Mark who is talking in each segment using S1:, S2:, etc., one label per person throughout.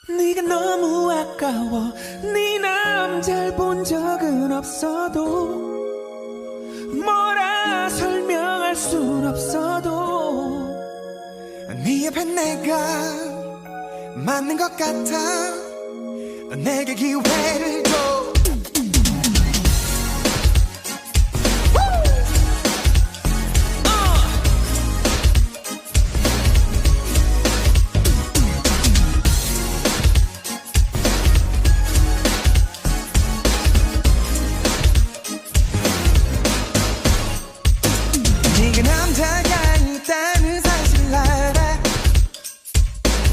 S1: 네가 너무 아까워. 네 남잘 본 적은 없어도 뭐라 설명할 순 없어도
S2: 네 옆에 내가 맞는 것 같아. 내게 기회를 줘. 네가 남자가 있다는 사실을 알아.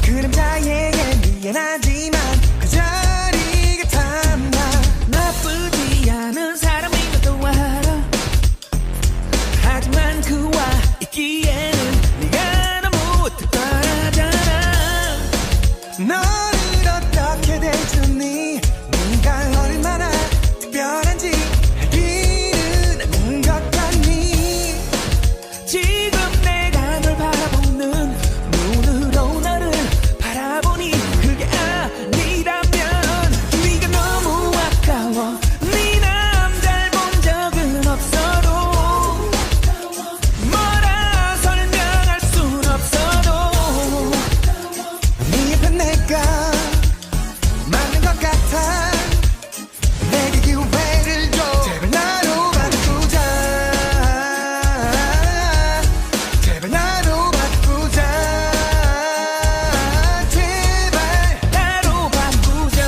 S2: 그 남자에게 미안하지만 그 자리가 탐나.
S1: 나쁘지 않은 사람인 것도 알아. 하지만 그와 있기에는 네가 너무 특별하잖아.
S2: 너를 어떻게 대주니? 네가 얼마나 특별한지 알기는 않는 것 같니?
S1: 지금 내가 널 바라보는 눈으로 너를 바라보니 그게 아니라면 네가 너무 아까워. 네 남잘 본 적은 없어도 뭐라 설명할 순 없어도
S2: 네 옆에 내가 맞는 것 같아. 내게 기회를 줘. 제발 나로 바꾸자. 제발 나로 바꾸자. 제발
S1: 나로 바꾸자.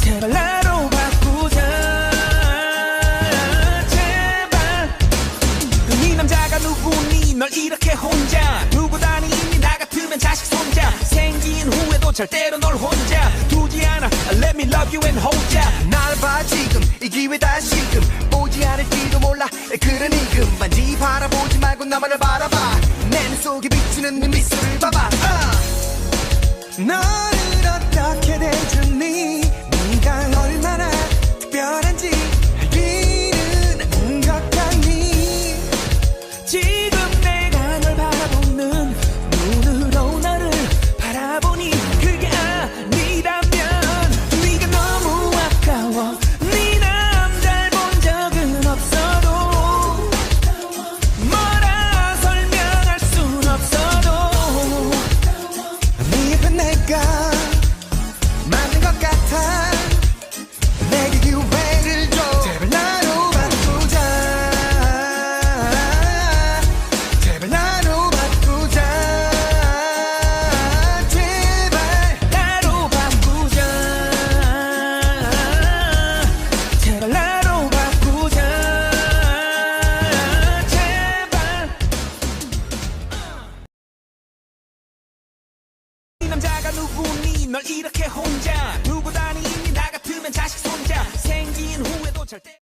S1: 제발 나로 바꾸자. 제발. 네 남자가 누구니? 널 이렇게 혼자 두고 다니니? 나 같으면 자식 손자 생긴 후에도 절대로 널 혼자 두지 않아. Let me love you and hold ya.
S2: 날 봐 지금 이 기회 다시금 오지 않을지도 몰라. 그러니 그만지 바라보지 말고 나만을 바라봐. 내 눈 속에 비추는 네 미소를 봐봐. 너를 어떻게 대주니? 네가 얼마나 특별한지 알기는 않는 것 같니?
S1: 지금 내가 널 바라보는 눈으로 너를 바라보니 그게 아니라면 네가 너무 아까워. 네 남잘 본 적은 없어도 뭐라 설명할 순 없어도
S2: 네 옆에 내가 맞는 것 같아. 내게 기회를 줘. 제발 나로 바꾸자. 제발 나로 바꾸자. 제발
S1: 나로 바꾸자. 제발 나로 바꾸자. 제발. 이 남자가 누구니? 널 이렇게 혼자 두고 다니니? 나 같으면 자식 손자 생긴 후에도 절대